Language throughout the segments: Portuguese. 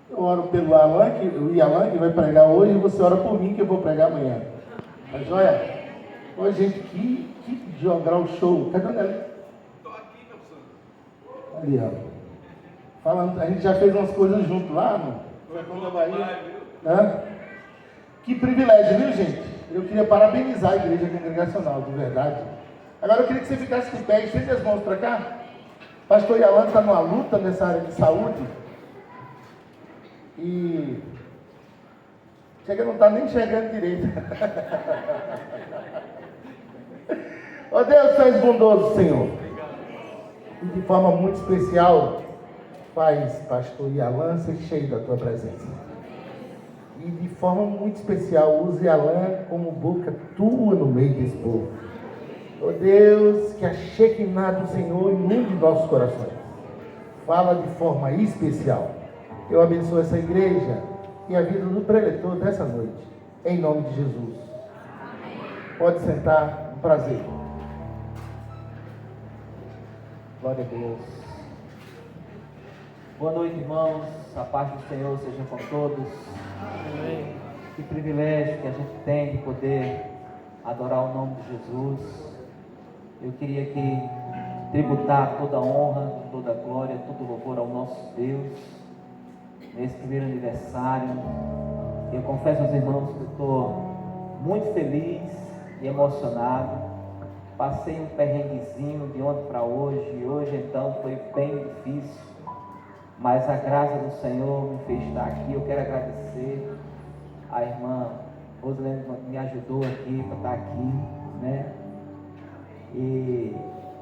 Eu oro pelo Alan, o Ialan, que vai pregar hoje, e você ora por mim, que eu vou pregar amanhã. Tá joia? Ô, gente, que jogar o show. Cadê o Nelly? Estou aqui, meu senhor. Ali, ó. Falando, a gente já fez umas coisas junto lá, no da Bahia. Né? Que privilégio, viu, gente? Eu queria parabenizar a igreja congregacional, de verdade. Agora eu queria que você ficasse de pé e estende as mãos para cá. Pastor Ialan está numa luta nessa área de saúde. E chega, não está nem enxergando direito. Ó Deus, tu és bondoso, Senhor. E de forma muito especial, faz pastor Ialan ser cheio da tua presença. E de forma muito especial, use Ialan como boca tua no meio desse povo. Ó Deus, que a Shekinah do Senhor inunde nossos corações. Fala de forma especial. Eu abençoo essa igreja e a vida do preletor dessa noite. Em nome de Jesus. Amém. Pode sentar. Um prazer. Glória a Deus. Boa noite, irmãos. A paz do Senhor seja com todos. Amém. Que privilégio que a gente tem de poder adorar o nome de Jesus. Eu queria aqui tributar toda a honra, toda a glória, todo louvor ao nosso Deus. Nesse primeiro aniversário, eu confesso aos irmãos que eu estou muito feliz e emocionado. Passei um perrenguezinho de ontem para hoje, e hoje então foi bem difícil, mas a graça do Senhor me fez estar aqui. Eu quero agradecer a irmã Rosilene que me ajudou aqui para estar aqui, né? E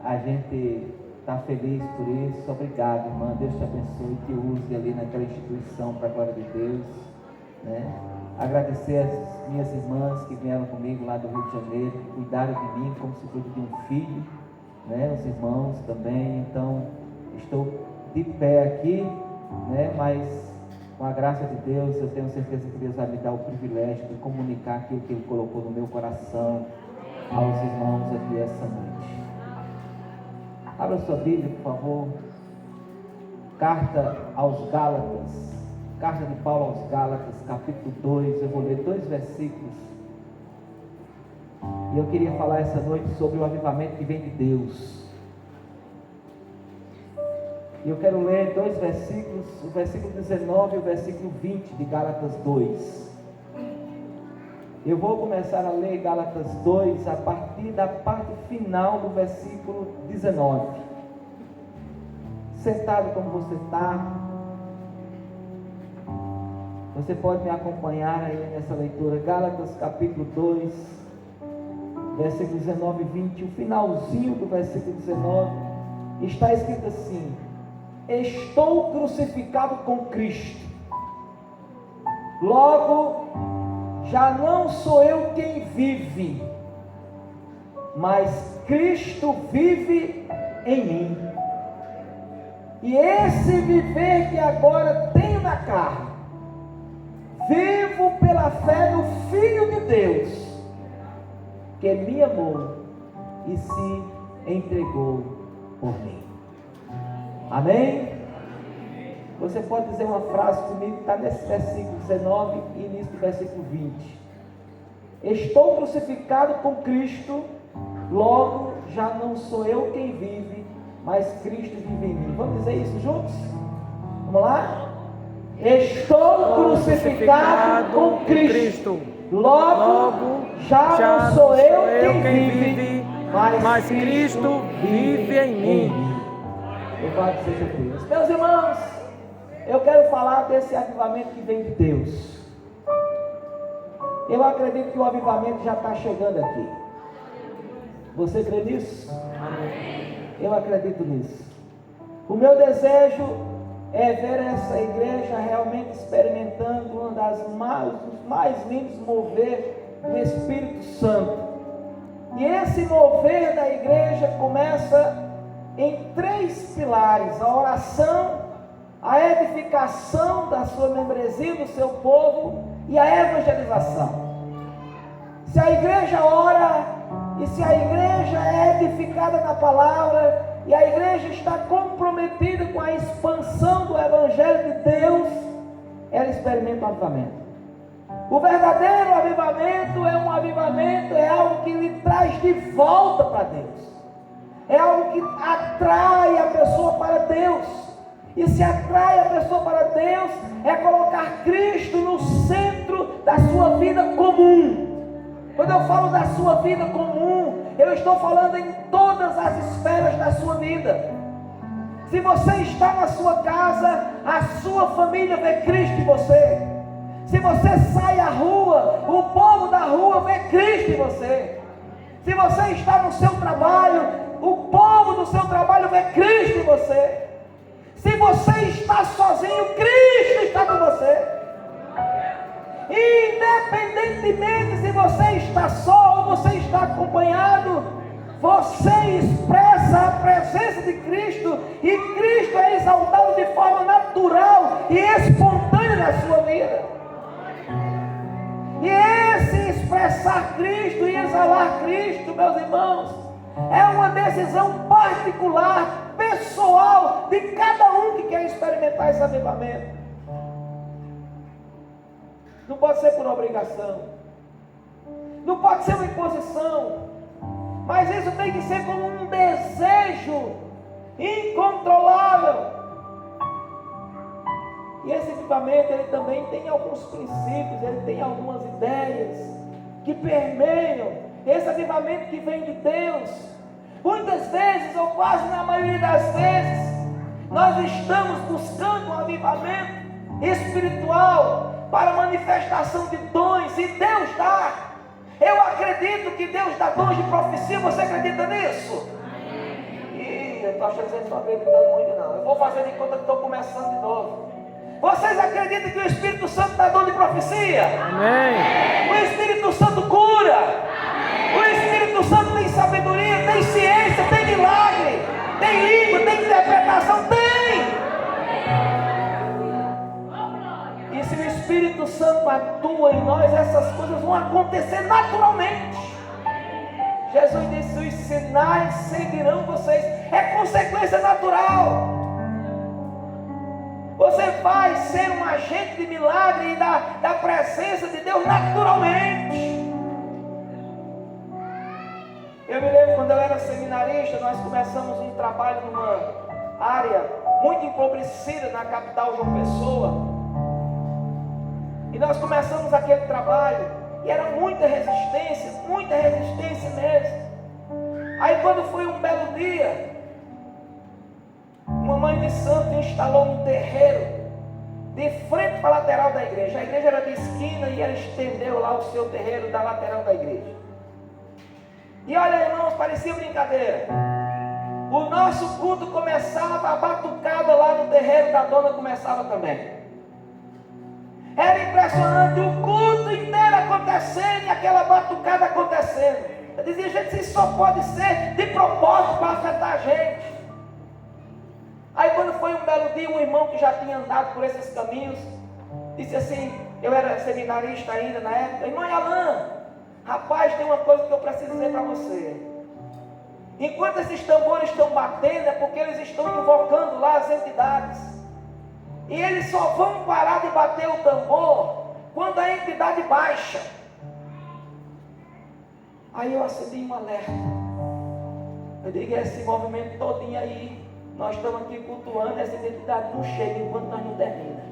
a gente está feliz por isso. Obrigado, irmã. Deus te abençoe e te use ali naquela instituição para a glória de Deus, né? Agradecer as minhas irmãs que vieram comigo lá do Rio de Janeiro, que cuidaram de mim como se fosse de um filho, né? Os irmãos também. Então, estou de pé aqui, né? Mas com a graça de Deus, eu tenho certeza que Deus vai me dar o privilégio de comunicar aquilo que Ele colocou no meu coração aos irmãos aqui essa noite. Abra sua Bíblia, por favor. Carta aos Gálatas. Carta de Paulo aos Gálatas, capítulo 2. Eu vou ler 2 versículos. E eu queria falar essa noite sobre o avivamento que vem de Deus. E eu quero ler 2 versículos, o versículo 19 e o versículo 20 de Gálatas 2. Eu vou começar a ler Gálatas 2 a partir da parte final do versículo 19. Sentado como você está, você pode me acompanhar aí nessa leitura. Gálatas capítulo 2, versículo 19 e 20. O finalzinho do versículo 19 está escrito assim: estou crucificado com Cristo, logo já não sou eu quem vive, mas Cristo vive em mim. E esse viver que agora tenho na carne, vivo pela fé no Filho de Deus, que me amou e se entregou por mim. Amém? Você pode dizer uma frase comigo que está nesse versículo 19 e início do versículo 20. Estou crucificado com Cristo, logo já não sou eu quem vive, mas Cristo vive em mim. Vamos dizer isso juntos? Vamos lá? Estou crucificado com Cristo, logo já não sou eu quem vive, mas Cristo vive em mim. Louvado seja Deus. Meus irmãos, eu quero falar desse avivamento que vem de Deus. Eu acredito que o avivamento já está chegando aqui. Você crê nisso? Amém. Eu acredito nisso. O meu desejo é ver essa igreja realmente experimentando um dos mais lindos mover do Espírito Santo. E esse mover da igreja começa em 3 pilares: a oração, a edificação da sua membresia, do seu povo, e a evangelização. Se a igreja ora, e se a igreja é edificada na palavra, e a igreja está comprometida com a expansão do Evangelho de Deus, ela experimenta o avivamento. O verdadeiro avivamento é um avivamento, é algo que lhe traz de volta para Deus. É algo que atrai a pessoa para Deus. E se atrai a pessoa para Deus, é colocar Cristo no centro da sua vida comum. Quando eu falo da sua vida comum, eu estou falando em todas as esferas da sua vida. Se você está na sua casa, a sua família vê Cristo em você. Se você sai à rua, o povo da rua vê Cristo em você. Se você está no seu trabalho, o povo do seu trabalho vê Cristo em você. Se você está sozinho, Cristo está com você. Independentemente se você está só ou você está acompanhado, você expressa a presença de Cristo e Cristo é exaltado de forma natural e espontânea na sua vida. E esse expressar Cristo e exalar Cristo, meus irmãos, é uma decisão particular, pessoal, de cada um que quer experimentar esse avivamento. Não pode ser por obrigação, não pode ser uma imposição, mas isso tem que ser como um desejo incontrolável. E esse avivamento, ele também tem alguns princípios, ele tem algumas ideias que permeiam esse avivamento que vem de Deus. Muitas vezes, ou quase na maioria das vezes, nós estamos buscando um avivamento espiritual para manifestação de dons, e Deus dá. Eu acredito que Deus dá dons de profecia. Você acredita nisso? Eu estou achando que vocês não estão acreditando muito não. Eu vou fazer de conta que estou começando de novo. Vocês acreditam que o Espírito Santo dá dom de profecia? Amém. O Espírito Santo cura. Amém. O Espírito Santo tem sabedoria, tem ciência, tem milagre, tem língua, tem interpretação, tem. E se o Espírito Santo atua em nós, essas coisas vão acontecer naturalmente. Jesus disse: os sinais seguirão vocês. É consequência natural. Você vai ser um agente de milagre e da presença de Deus naturalmente. Eu me lembro quando eu era seminarista, nós começamos um trabalho numa área muito empobrecida na capital João Pessoa. E nós começamos aquele trabalho e era muita resistência mesmo. Aí quando foi um belo dia, uma mãe de santo instalou um terreiro de frente para a lateral da igreja. A igreja era de esquina e ela estendeu lá o seu terreiro da lateral da igreja. E olha, irmãos, parecia brincadeira. O nosso culto começava, a batucada lá no terreiro da dona começava também. Era impressionante, o culto inteiro acontecendo e aquela batucada acontecendo. Eu dizia: gente, isso só pode ser de propósito para afetar a gente. Aí quando foi um belo dia, um irmão que já tinha andado por esses caminhos disse assim, eu era seminarista ainda na época: irmão Alan, rapaz, tem uma coisa que eu preciso dizer para você. Enquanto esses tambores estão batendo, é porque eles estão invocando lá as entidades. E eles só vão parar de bater o tambor quando a entidade baixa. Aí eu acendi um alerta. Eu digo: esse movimento todinho aí, nós estamos aqui cultuando, essa identidade não chega enquanto nós não terminamos.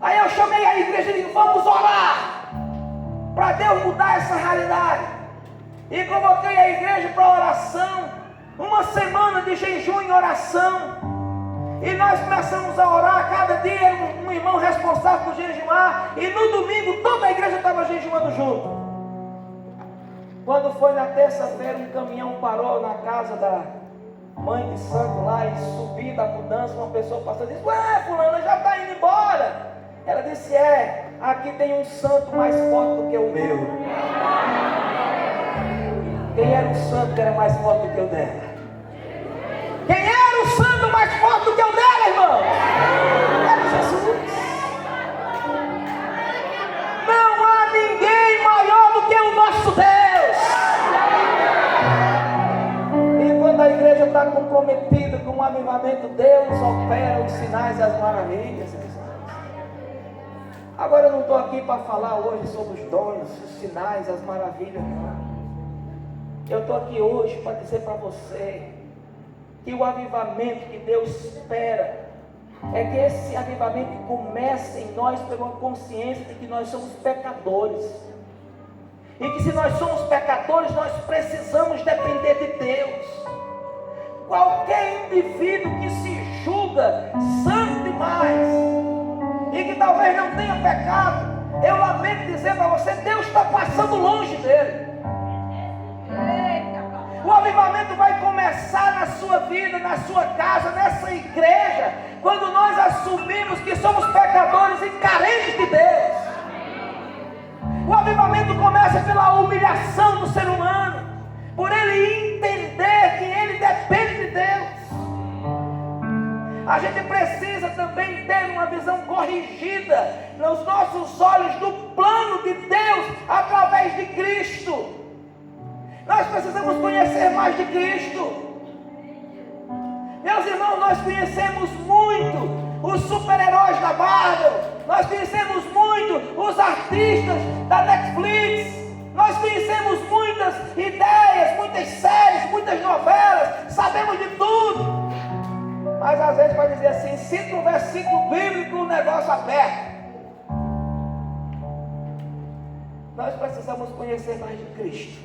Aí eu chamei a igreja e disse: vamos orar para Deus mudar essa realidade. E convoquei a igreja para oração. Uma semana de jejum e oração. E nós começamos a orar. Cada dia um irmão responsável por jejuar. E no domingo toda a igreja estava jejuando junto. Quando foi na terça-feira, um caminhão parou na casa da mãe de santo lá, e subindo a mudança, uma pessoa passou e disse: ué, fulana, já está indo embora. Ela disse: aqui tem um santo mais forte do que o meu. Quem era o santo que era mais forte do que o dela? Quem era o santo mais forte do que o dela, irmão? Era Jesus. Não há ninguém maior do que o nosso Deus. A igreja está comprometida com Um avivamento, Deus opera os sinais e as maravilhas. Agora eu não estou aqui para falar hoje sobre os dons, os sinais, as maravilhas, não. Eu estou aqui hoje para dizer para você que o avivamento que Deus espera é que esse avivamento comece em nós pela consciência de que nós somos pecadores. E que se nós somos pecadores, nós precisamos depender de Deus. Qualquer indivíduo que se julga santo demais e que talvez não tenha pecado, eu lamento dizer para você, Deus está passando longe dele. O avivamento vai começar na sua vida, na sua casa, nessa igreja, quando nós assumimos que somos pecadores e carentes de Deus. O avivamento começa pela humilhação do ser humano, por ele entender que ele depende de Deus. A gente precisa também ter uma visão corrigida nos nossos olhos do plano de Deus através de Cristo. Nós precisamos conhecer mais de Cristo. Meus irmãos, nós conhecemos muito os super-heróis da Marvel, nós conhecemos muito os artistas da Netflix, nós conhecemos muitas ideias, muitas séries, muitas novelas, sabemos de tudo. Mas às vezes vai dizer assim, cita um versículo bíblico, o negócio aperta. Nós precisamos conhecer mais de Cristo.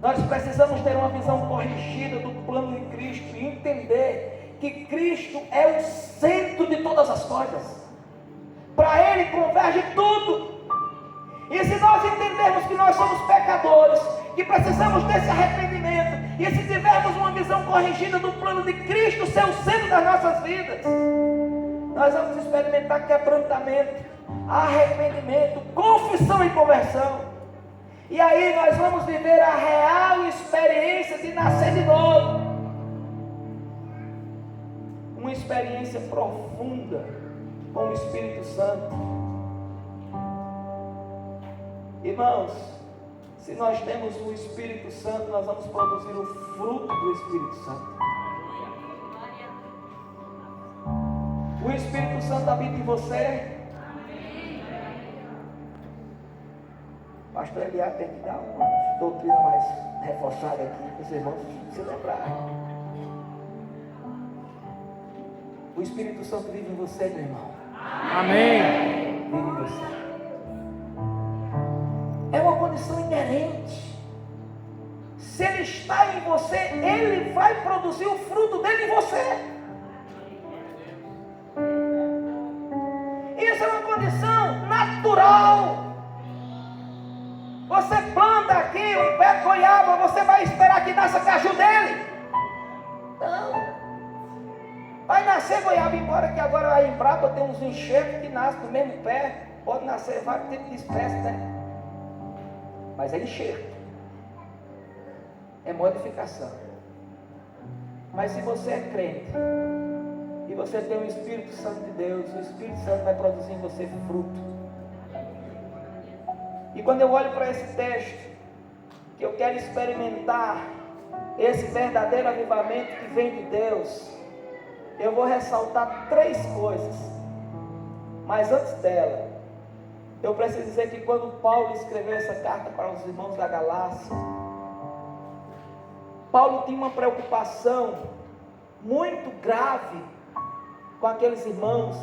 Nós precisamos ter uma visão corrigida do plano de Cristo e entender que Cristo é o centro de todas as coisas. Para Ele converge tudo. E se nós entendermos que nós somos pecadores, que precisamos desse arrependimento, e se tivermos uma visão corrigida do plano de Cristo ser o centro das nossas vidas, nós vamos experimentar quebrantamento, arrependimento, confissão e conversão. E aí nós vamos viver a real experiência de nascer de novo. Uma experiência profunda com o Espírito Santo. Irmãos, se nós temos o Espírito Santo, nós vamos produzir o fruto do Espírito Santo. O Espírito Santo habita em você. Pastor Eliade tem que dar uma doutrina mais reforçada aqui, para os irmãos se lembrarem. O Espírito Santo vive em você, meu irmão. Amém. Vive em você. É uma condição inerente. Se Ele está em você, Ele vai produzir o fruto dele em você. Isso é uma condição natural. Você planta aqui um pé de goiaba, você vai esperar que nasça caju dele? Não. Vai nascer goiaba, embora que agora a Embrapa tem uns enxertos que nascem no mesmo pé. Pode nascer vários tipos de espécies, né? Mas é enxerto. É modificação. Mas se você é crente, e você tem o Espírito Santo de Deus, o Espírito Santo vai produzir em você fruto. E quando eu olho para esse texto, que eu quero experimentar esse verdadeiro avivamento que vem de Deus, eu vou ressaltar 3 coisas. Mas antes dela, eu preciso dizer que quando Paulo escreveu essa carta para os irmãos da Galácia, Paulo tinha uma preocupação muito grave com aqueles irmãos,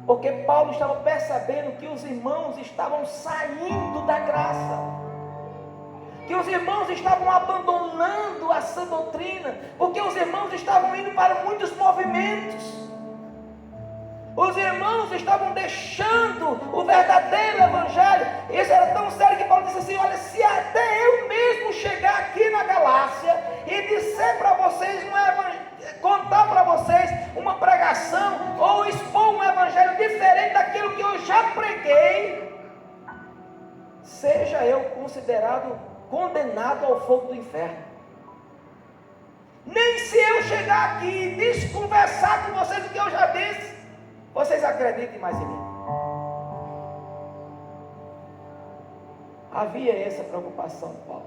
porque Paulo estava percebendo que os irmãos estavam saindo da graça, que os irmãos estavam abandonando a sã doutrina, porque os irmãos estavam indo para muitos movimentos, os irmãos estavam deixando o verdadeiro evangelho. Isso era tão sério que Paulo disse assim: olha, se até eu mesmo chegar aqui na Galácia e disser para vocês contar para vocês uma pregação ou expor um evangelho diferente daquilo que eu já preguei, seja eu considerado condenado ao fogo do inferno. Nem se eu chegar aqui e desconversar com vocês o que eu já disse, vocês acreditem mais em mim. Havia essa preocupação de Paulo.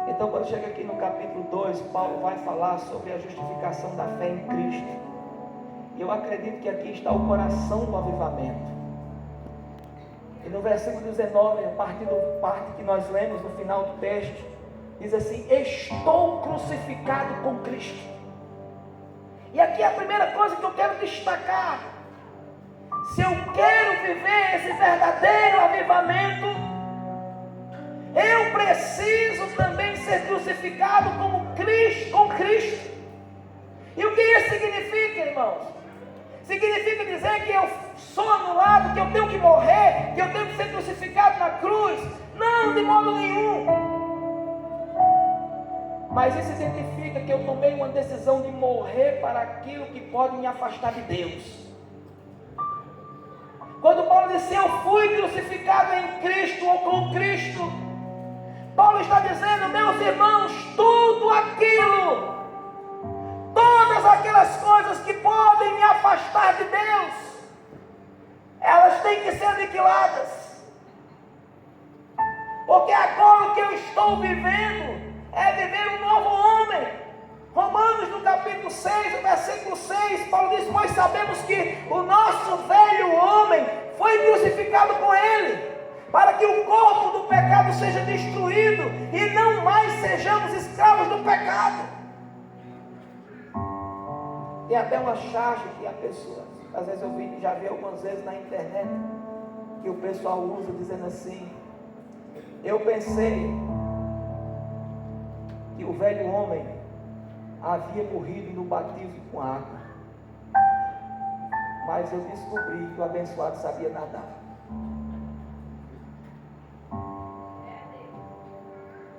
Então, quando chega aqui no capítulo 2, Paulo vai falar sobre a justificação da fé em Cristo. E eu acredito que aqui está o coração do avivamento. E no versículo 19, a partir da parte que nós lemos no final do texto, diz assim: estou crucificado com Cristo. E aqui a primeira coisa que eu quero destacar: se eu quero viver esse verdadeiro avivamento, eu preciso também ser crucificado com Cristo. E o que isso significa, irmãos? Significa dizer que eu sou anulado, que eu tenho que morrer, que eu tenho que ser crucificado na cruz? Não, de modo nenhum. Mas isso significa que eu tomei uma decisão de morrer para aquilo que pode me afastar de Deus. Quando Paulo disse: eu fui crucificado em Cristo ou com Cristo, Paulo está dizendo: meus irmãos, tudo aquilo, todas aquelas coisas que podem me afastar de Deus, elas têm que ser aniquiladas. Porque agora o que eu estou vivendo é viver um novo homem. Romanos no capítulo 6, no versículo 6, Paulo diz: pois sabemos que o nosso velho homem foi crucificado com ele, para que o corpo do pecado seja destruído e não mais sejamos escravos do pecado. Tem até uma charge que a pessoa, às vezes eu já vi algumas vezes na internet, que o pessoal usa dizendo assim: eu pensei que o velho homem havia morrido no batismo com água, mas eu descobri que o abençoado sabia nadar.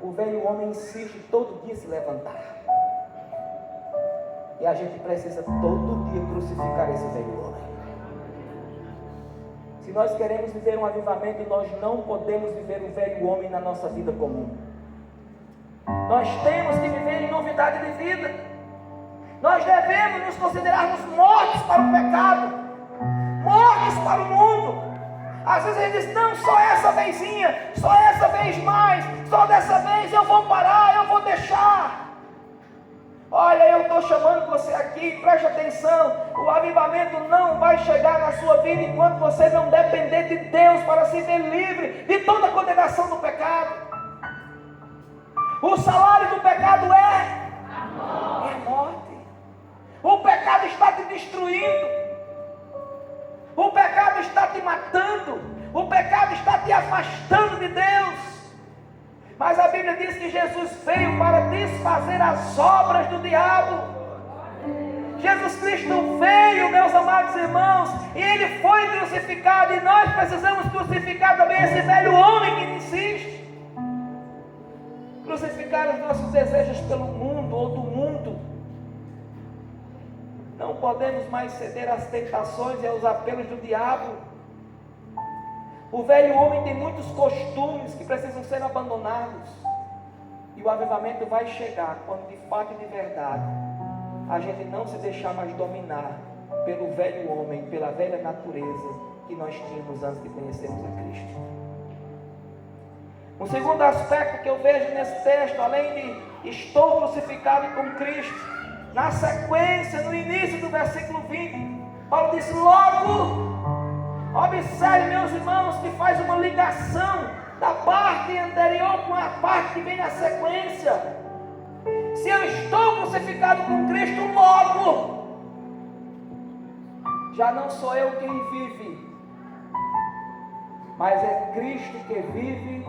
O velho homem insiste todo dia se levantar, e a gente precisa todo dia crucificar esse velho homem. Se nós queremos viver um avivamento, nós não podemos viver um velho homem na nossa vida comum. Nós temos que viver em novidade de vida. Nós devemos nos considerarmos mortos para o pecado, mortos para o mundo. Às vezes a gente diz: não, só essa vezinha, só essa vez mais, só dessa vez eu vou parar, eu vou deixar. Olha, eu estou chamando você aqui, preste atenção: o avivamento não vai chegar na sua vida enquanto você não depender de Deus para se ver livre de toda a condenação do pecado. O salário do pecado é morte. O pecado está te destruindo. O pecado está te matando. O pecado está te afastando de Deus. Mas a Bíblia diz que Jesus veio para desfazer as obras do diabo. Jesus Cristo veio, meus amados irmãos, e Ele foi crucificado. E nós precisamos crucificar também esse velho homem que insiste. Crucificar os nossos desejos pelo mundo ou do mundo. Não podemos mais ceder às tentações e aos apelos do diabo. O velho homem tem muitos costumes que precisam ser abandonados. E o avivamento vai chegar quando de fato e de verdade a gente não se deixar mais dominar pelo velho homem, pela velha natureza que nós tínhamos antes de conhecermos a Cristo. Um segundo aspecto que eu vejo nesse texto, além de estou crucificado com Cristo, na sequência, no início do versículo 20, Paulo diz: logo, observe, meus irmãos, que faz uma ligação da parte anterior com a parte que vem na sequência. Se eu estou crucificado com Cristo, logo, já não sou eu quem vive, mas é Cristo que vive em mim.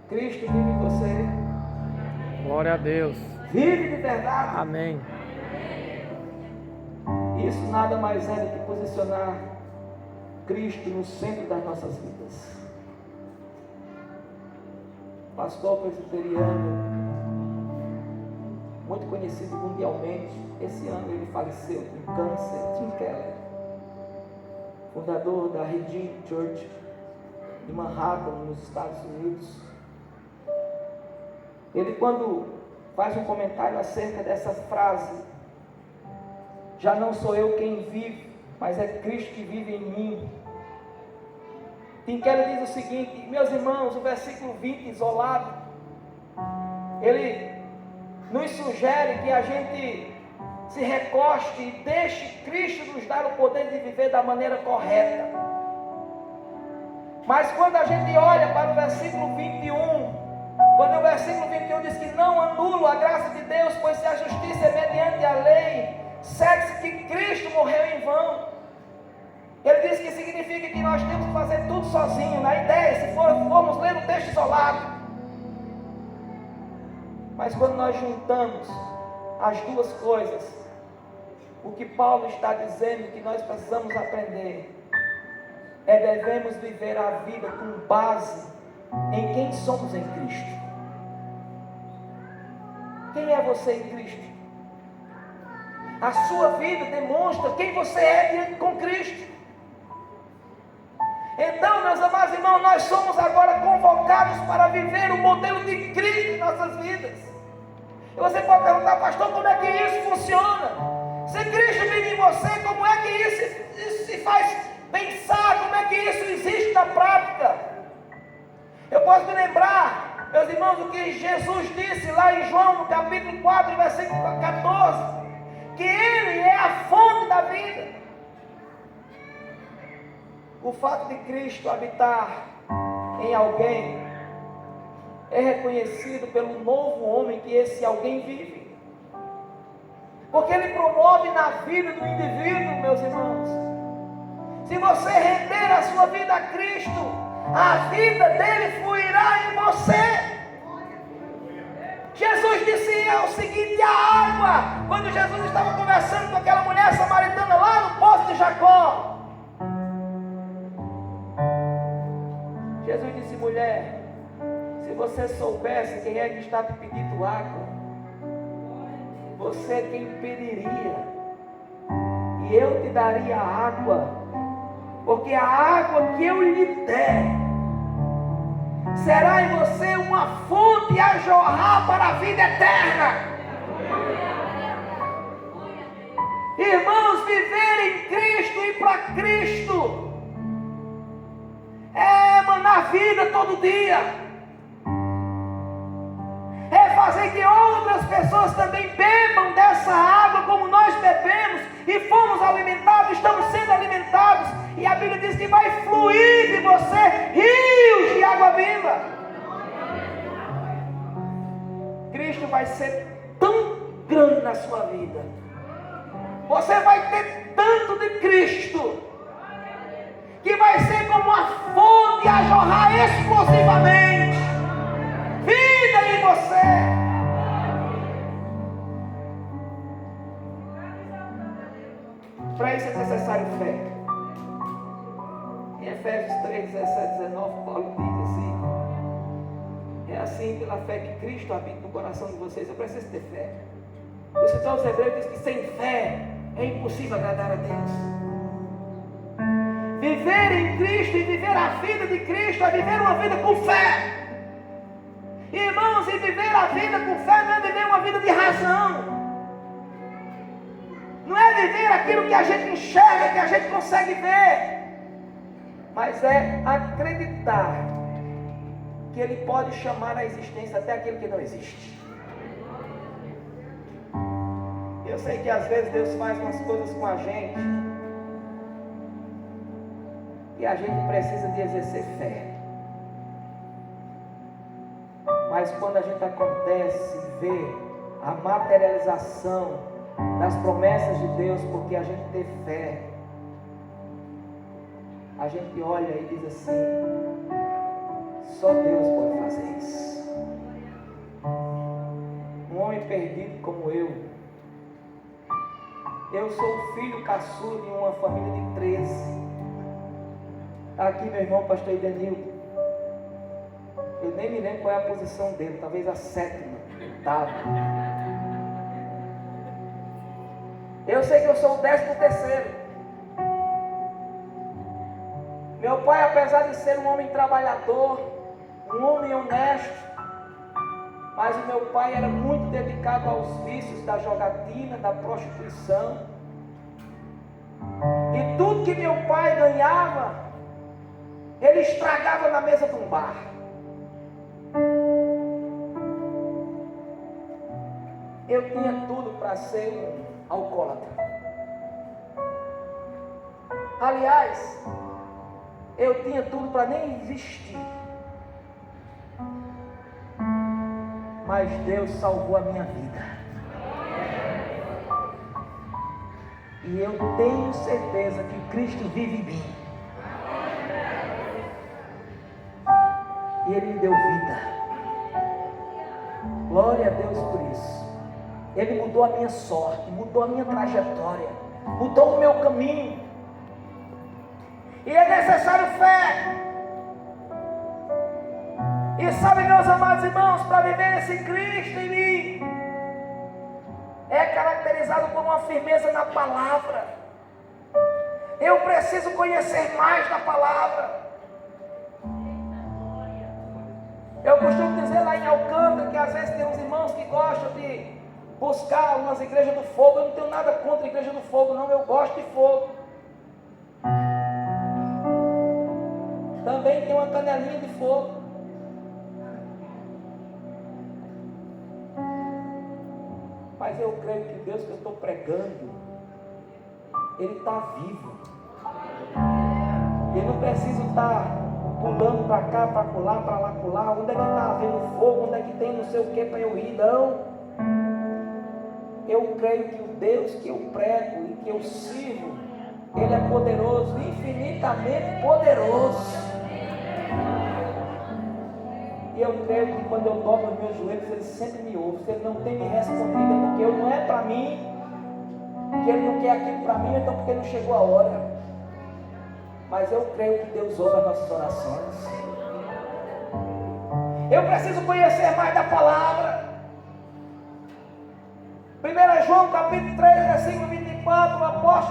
Cristo vive em você. Glória a Deus. Vive de verdade. Amém. Isso nada mais é do que posicionar Cristo no centro das nossas vidas. Pastor presbiteriano, muito conhecido mundialmente, esse ano ele faleceu com câncer, Tim Keller, fundador da Redeem Church de Manhattan, nos Estados Unidos. Ele, quando faz um comentário acerca dessa frase, já não sou eu quem vive, mas é Cristo que vive em mim, Tim Keller diz o seguinte, meus irmãos, o versículo 20 isolado, ele nos sugere que a gente se recoste e deixe Cristo nos dar o poder de viver da maneira correta. Mas quando a gente olha para o versículo 21, quando o versículo 21 diz que não anulo a graça de Deus, pois se a justiça é mediante a lei, segue-se que Cristo morreu em vão. Ele diz que significa que nós temos que fazer tudo sozinho. Na ideia, se formos ler o texto isolado. Mas quando nós juntamos as duas coisas, o que Paulo está dizendo que nós precisamos aprender devemos viver a vida com base em quem somos em Cristo. Quem é você em Cristo? A sua vida demonstra quem você é com Cristo. Então, meus amados irmãos, nós somos agora convocados para viver o modelo de Cristo em nossas vidas. E você pode perguntar, pastor, como é que isso funciona? Se Cristo vive em você, como é que isso se faz pensar? Como é que isso existe na prática? Eu posso me lembrar, meus irmãos, o que Jesus disse lá em João, no capítulo 4, versículo 14, que Ele é a fonte da vida. O fato de Cristo habitar em alguém é reconhecido pelo novo homem que esse alguém vive, porque Ele promove na vida do indivíduo, meus irmãos. Se você render a sua vida a Cristo, a vida dele fluirá em você. Jesus disse o seguinte, a água, quando Jesus estava conversando com aquela mulher samaritana lá no poço de Jacó, Jesus disse, mulher, se você soubesse quem é que está te pedindo água, você quem pediria, e eu te daria água, porque a água que eu lhe der, será em você uma fonte a jorrar para a vida eterna. Irmãos, viver em Cristo e para Cristo é emanar vida todo dia, é fazer que outras pessoas também bebam dessa água como nós bebemos e fomos alimentados, estamos sendo alimentados, e a Bíblia diz que vai fluir de você rios de água viva. Cristo vai ser tão grande na sua vida, você vai ter tanto de Cristo, que vai ser como uma fonte a jorrar explosivamente vida em você. Para isso é necessário fé. Em Efésios 3, 17, 19, Paulo diz assim, é assim pela fé que Cristo habita no coração de vocês. Eu preciso ter fé. O escritor aos Hebreus diz que sem fé é impossível agradar a Deus. Viver em Cristo e viver a vida de Cristo é viver uma vida com fé. Irmãos, e viver a vida com fé não é viver uma vida de razão. Não é viver aquilo que a gente enxerga, que a gente consegue ver. Mas é acreditar que Ele pode chamar à existência até aquilo que não existe. Eu sei que às vezes Deus faz umas coisas com a gente e a gente precisa de exercer fé. Mas quando a gente acontece, vê a materialização das promessas de Deus, porque a gente tem fé, a gente olha e diz assim, só Deus pode fazer isso. Um homem perdido como eu sou o filho caçula de uma família de 13. Está aqui meu irmão, pastor Edenildo. Eu nem me lembro qual é a posição dele, talvez a 7ª, 8ª. Eu sei que eu sou o 13º. Meu pai, apesar de ser um homem trabalhador, um homem honesto, mas o meu pai era muito dedicado aos vícios da jogatina, da prostituição. E tudo que meu pai ganhava, ele estragava na mesa de um bar. Eu tinha tudo para ser um alcoólatra. Aliás, eu tinha tudo para nem existir. Mas Deus salvou a minha vida. E eu tenho certeza que Cristo vive em mim. E Ele me deu vida. Glória a Deus por isso. Ele mudou a minha sorte, mudou a minha trajetória, mudou o meu caminho. E é necessário fé. E sabe, meus amados irmãos, para viver esse Cristo em mim, é caracterizado por uma firmeza na palavra. Eu preciso conhecer mais da palavra. Eu costumo dizer lá em Alcântara que às vezes tem uns irmãos que gostam de buscar umas igrejas do fogo. Eu não tenho nada contra a igreja do fogo, não. Eu gosto de fogo. Também tem uma canelinha de fogo. Mas eu creio que Deus que eu estou pregando, Ele está vivo. Eu não preciso estar pulando para cá, para colar, para lá, colar. Onde é que está havendo fogo? Onde é que tem não sei o que para eu ir? Não. Eu creio que o Deus que eu prego e que eu sirvo, Ele é poderoso, infinitamente poderoso. E eu creio que quando eu dobro os meus joelhos, Ele sempre me ouve. Se Ele não tem me respondido, é porque eu não é para mim, que Ele não quer aquilo para mim, então porque não chegou a hora. Mas eu creio que Deus ouve as nossas orações. Eu preciso conhecer mais da palavra. 1 João capítulo 3, versículo 24, o apóstolo